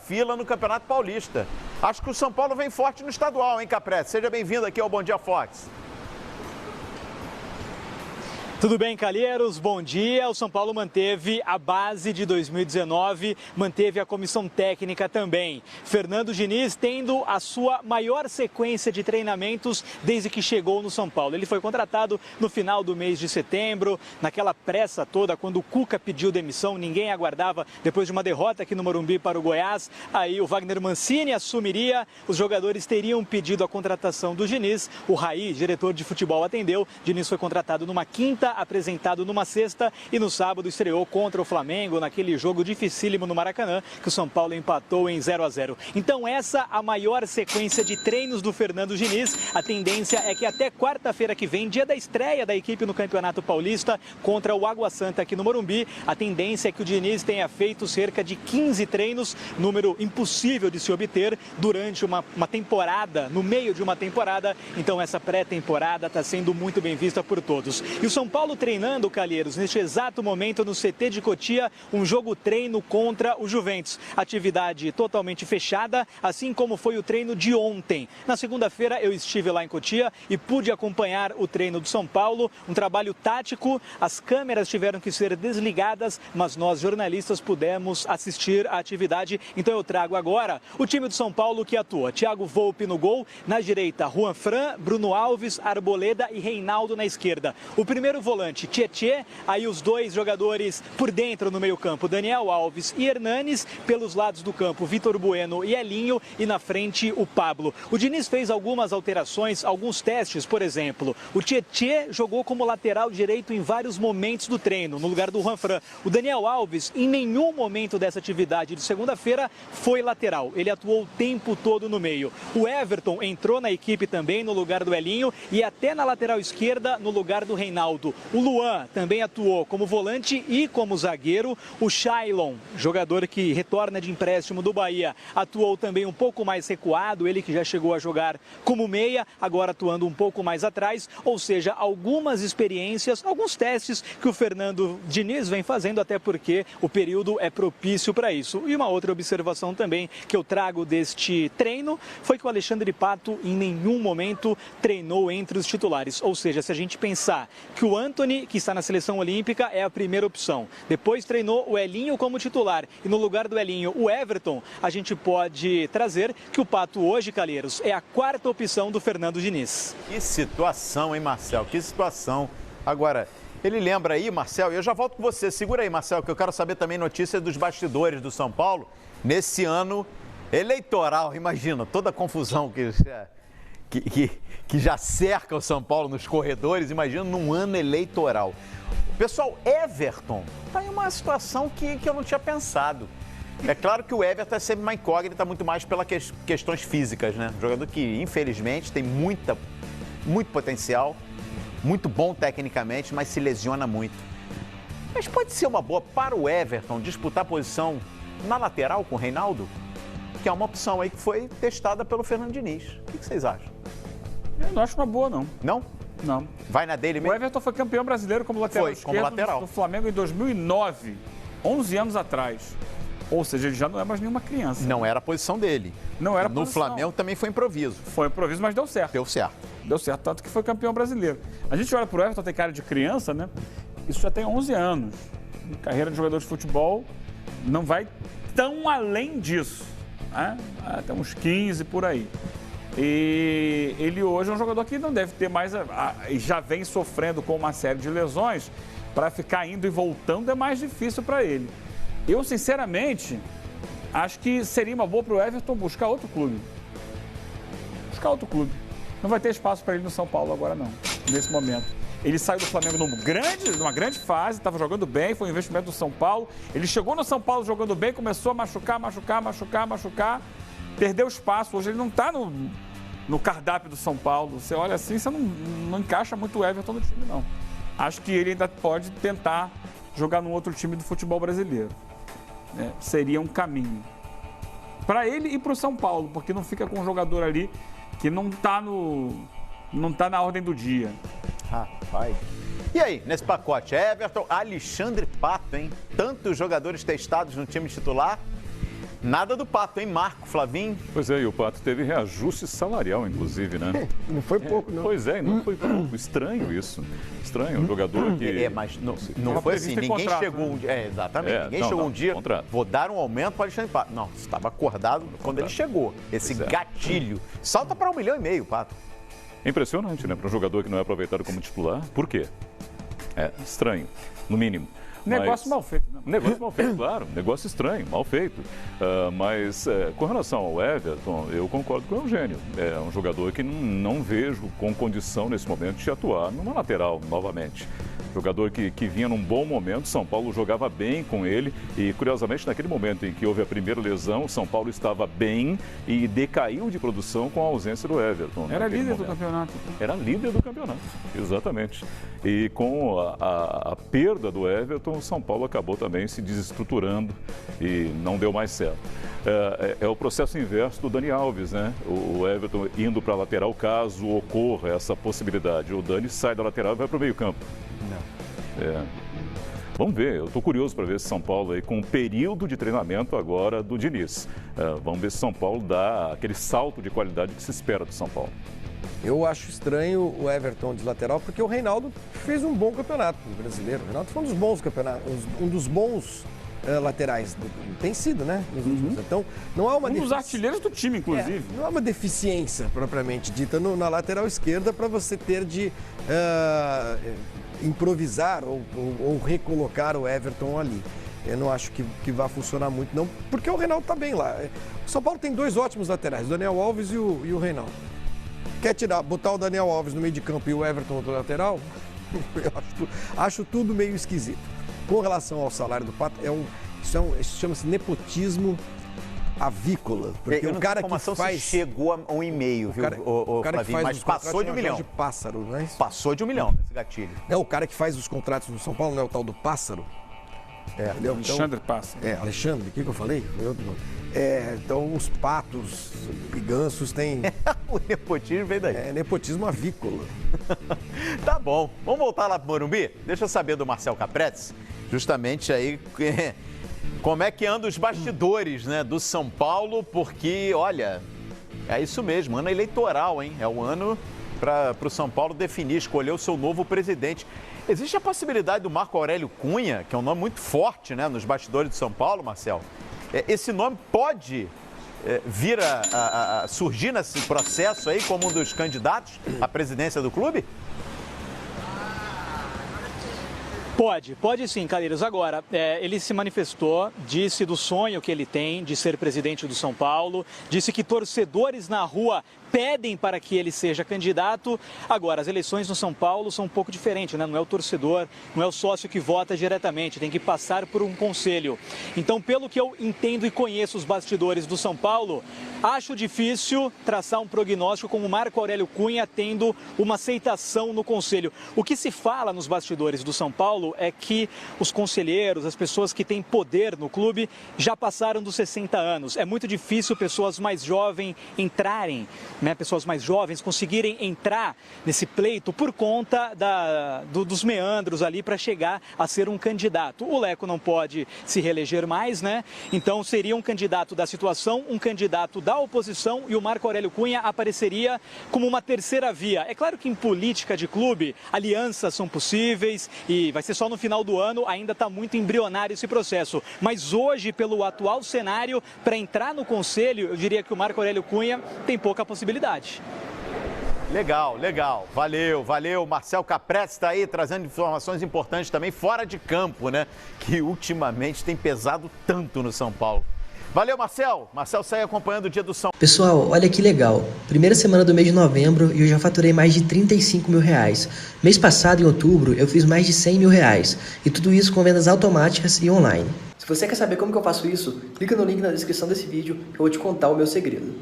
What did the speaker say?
fila no Campeonato Paulista. Acho que o São Paulo vem forte no estadual, hein, Caprete? Seja bem-vindo aqui ao Bom Dia Fox. Tudo bem, Calheiros? Bom dia. O São Paulo manteve a base de 2019, manteve a comissão técnica também. Fernando Diniz tendo a sua maior sequência de treinamentos desde que chegou no São Paulo. Ele foi contratado no final do mês de setembro, naquela pressa toda, quando o Cuca pediu demissão, ninguém aguardava, depois de uma derrota aqui no Morumbi para o Goiás. Aí o Wagner Mancini assumiria, os jogadores teriam pedido a contratação do Diniz. O Raí, diretor de futebol, atendeu. Diniz foi contratado numa quinta, apresentado numa sexta e no sábado estreou contra o Flamengo naquele jogo dificílimo no Maracanã, que o São Paulo empatou em 0-0. Então essa a maior sequência de treinos do Fernando Diniz. A tendência é que até quarta-feira que vem, dia da estreia da equipe no Campeonato Paulista contra o Água Santa aqui no Morumbi, a tendência é que o Diniz tenha feito cerca de 15 treinos, número impossível de se obter durante uma temporada, no meio de uma temporada. Então essa pré-temporada está sendo muito bem vista por todos. E o São Paulo treinando, Calheiros, neste exato momento no CT de Cotia, um jogo-treino contra o Juventus. Atividade totalmente fechada, assim como foi o treino de ontem. Na segunda-feira eu estive lá em Cotia e pude acompanhar o treino do São Paulo, um trabalho tático. As câmeras tiveram que ser desligadas, mas nós jornalistas pudemos assistir à atividade. Então eu trago agora o time do São Paulo que atua. Thiago Volpi no gol, na direita Juan Fran, Bruno Alves, Arboleda e Reinaldo na esquerda. O primeiro volante, Tietê, aí os dois jogadores por dentro no meio-campo, Daniel Alves e Hernanes, pelos lados do campo, Vitor Bueno e Elinho, e na frente o Pablo. O Diniz fez algumas alterações, alguns testes, por exemplo. O Tietê jogou como lateral direito em vários momentos do treino, no lugar do Juan Fran. O Daniel Alves, em nenhum momento dessa atividade de segunda-feira, foi lateral. Ele atuou o tempo todo no meio. O Everton entrou na equipe também no lugar do Elinho e até na lateral esquerda no lugar do Reinaldo. O Luan também atuou como volante e como zagueiro. O Shailon, jogador que retorna de empréstimo do Bahia, atuou também um pouco mais recuado. Ele que já chegou a jogar como meia, agora atuando um pouco mais atrás. Ou seja, algumas experiências, alguns testes que o Fernando Diniz vem fazendo, até porque o período é propício para isso. E uma outra observação também que eu trago deste treino foi que o Alexandre Pato em nenhum momento treinou entre os titulares. Ou seja, se a gente pensar que o Antony, que está na seleção olímpica, é a primeira opção. Depois treinou o Elinho como titular e no lugar do Elinho o Everton, a gente pode trazer que o Pato hoje, Calheiros, é a quarta opção do Fernando Diniz. Que situação, hein, Marcel? Que situação. Agora, ele lembra aí, Marcel, e eu já volto com você. Segura aí, Marcel, que eu quero saber também notícias dos bastidores do São Paulo nesse ano eleitoral. Imagina, toda a confusão que já cerca o São Paulo nos corredores, imagina num ano eleitoral. Pessoal, Everton está em uma situação que eu não tinha pensado. É claro que o Everton é sempre uma incógnita, muito mais pelas questões físicas, né? Um jogador que, infelizmente, tem muito potencial, muito bom tecnicamente, mas se lesiona muito. Mas pode ser uma boa para o Everton disputar a posição na lateral com o Reinaldo? Que é uma opção aí que foi testada pelo Fernando Diniz. O que vocês acham? Eu não acho uma boa, não. Não? Não. Vai na dele mesmo? O Everton foi campeão brasileiro como lateral esquerdo do Flamengo em 2009, 11 anos atrás. Ou seja, ele já não é mais nenhuma criança. Não era a posição dele. Não era a posição. No Flamengo também foi improviso. Foi improviso, mas deu certo. Deu certo. Deu certo, tanto que foi campeão brasileiro. A gente olha pro Everton, tem cara de criança, né? Isso já tem 11 anos. Carreira de jogador de futebol não vai tão além disso, né? Até uns 15 por aí. E ele hoje é um jogador que não deve ter mais, já vem sofrendo com uma série de lesões, para ficar indo e voltando é mais difícil para ele. Eu, sinceramente, acho que seria uma boa para o Everton buscar outro clube. Buscar outro clube. Não vai ter espaço para ele no São Paulo agora não, nesse momento. Ele saiu do Flamengo numa grande fase, estava jogando bem, foi um investimento do São Paulo. Ele chegou no São Paulo jogando bem, começou a machucar, perdeu espaço. Hoje ele não está no cardápio do São Paulo. Você olha assim, você não encaixa muito o Everton no time, não. Acho que ele ainda pode tentar jogar num outro time do futebol brasileiro. Seria um caminho. Para ele e para o São Paulo, porque não fica com um jogador ali que não está na ordem do dia. Rapaz. E aí, nesse pacote, Everton, Alexandre Pato, hein? Tantos jogadores testados no time titular. Nada do Pato, hein, Marco, Flavinho? Pois é, e o Pato teve reajuste salarial, inclusive, né? Não foi pouco, não. Pois é, não foi pouco. Estranho isso. Estranho, um jogador que... Mas não foi assim, ninguém chegou um dia... exatamente, ninguém chegou um dia, vou dar um aumento para Alexandre Pato. Não, estava acordado quando ele chegou. Esse gatilho. Salta para 1,5 milhão, Pato. É impressionante, né? Para um jogador que não é aproveitado como titular. Por quê? É estranho, no mínimo. Negócio mal feito, né? Negócio mal feito, claro. Negócio estranho, mal feito. Com relação ao Everton, eu concordo com o Eugênio. É um jogador que não vejo com condição nesse momento de atuar numa lateral novamente. Jogador que vinha num bom momento, São Paulo jogava bem com ele e, curiosamente, naquele momento em que houve a primeira lesão, o São Paulo estava bem e decaiu de produção com a ausência do Everton. Era líder do campeonato. Era líder do campeonato, exatamente. E com a perda do Everton, o São Paulo acabou também se desestruturando e não deu mais certo. É o processo inverso do Dani Alves, né? O Everton indo para a lateral caso ocorra essa possibilidade. O Dani sai da lateral e vai para o meio-campo. Vamos ver, eu estou curioso para ver se São Paulo, aí, com o período de treinamento agora do Diniz, vamos ver se São Paulo dá aquele salto de qualidade que se espera do São Paulo. Eu acho estranho o Everton de lateral, porque o Reinaldo fez um bom campeonato brasileiro. O Reinaldo foi um dos bons campeonatos, um dos bons laterais. Tem sido, né? Nos últimos. Então, não há uma dos artilheiros do time, inclusive. Não há uma deficiência, propriamente dita, na lateral esquerda para você ter de improvisar ou recolocar o Everton ali. Eu não acho que vá funcionar muito, não, porque o Reinaldo está bem lá. O São Paulo tem 2 ótimos laterais, o Daniel Alves e o Reinaldo. Quer botar o Daniel Alves no meio de campo e o Everton no lateral? Eu acho tudo meio esquisito. Com relação ao salário do Pato, isso chama-se nepotismo avícola. Porque o cara que faz... chegou a 1,5, viu, o cara que faz mas passou de 1 milhão. De Pássaro, não é isso? Passou de 1 milhão esse gatilho. É o cara que faz os contratos no São Paulo, não é o tal do Pássaro? Alexandre Pássaro. Alexandre, o que eu falei? Então os patos e gansos têm... O nepotismo vem daí. Nepotismo avícola. Tá bom. Vamos voltar lá pro Morumbi? Deixa eu saber do Marcel Capretes, justamente aí... Como é que andam os bastidores, né, do São Paulo? Porque, olha, é isso mesmo, ano eleitoral, hein? É o ano para o São Paulo definir, escolher o seu novo presidente. Existe a possibilidade do Marco Aurélio Cunha, que é um nome muito forte, né, nos bastidores do São Paulo, Marcel. Esse nome pode vir a surgir nesse processo aí como um dos candidatos à presidência do clube? Pode sim, Calheiros. Agora, ele se manifestou, disse do sonho que ele tem de ser presidente do São Paulo, disse que torcedores na rua pedem para que ele seja candidato. Agora, as eleições no São Paulo são um pouco diferentes, né? Não é o torcedor, não é o sócio que vota diretamente, tem que passar por um conselho. Então, pelo que eu entendo e conheço os bastidores do São Paulo, acho difícil traçar um prognóstico com o Marco Aurélio Cunha tendo uma aceitação no conselho. O que se fala nos bastidores do São Paulo é que os conselheiros, as pessoas que têm poder no clube, já passaram dos 60 anos. É muito difícil pessoas mais jovens entrarem, né, pessoas mais jovens conseguirem entrar nesse pleito por conta dos meandros ali para chegar a ser um candidato. O Leco não pode se reeleger mais, né? Então seria um candidato da situação, um candidato da oposição e o Marco Aurélio Cunha apareceria como uma terceira via. É claro que em política de clube, alianças são possíveis e vai ser só no final do ano, ainda está muito embrionário esse processo. Mas hoje, pelo atual cenário, para entrar no conselho, eu diria que o Marco Aurélio Cunha tem pouca possibilidade. Legal. Valeu. Marcel Capretes está aí trazendo informações importantes também fora de campo, né? Que ultimamente tem pesado tanto no São Paulo. Valeu, Marcel. Marcel segue acompanhando o dia do São Paulo. Pessoal, olha que legal. Primeira semana do mês de novembro e eu já faturei mais de 35 mil reais. Mês passado, em outubro, eu fiz mais de 100 mil reais. E tudo isso com vendas automáticas e online. Se você quer saber como que eu faço isso, clica no link na descrição desse vídeo que eu vou te contar o meu segredo.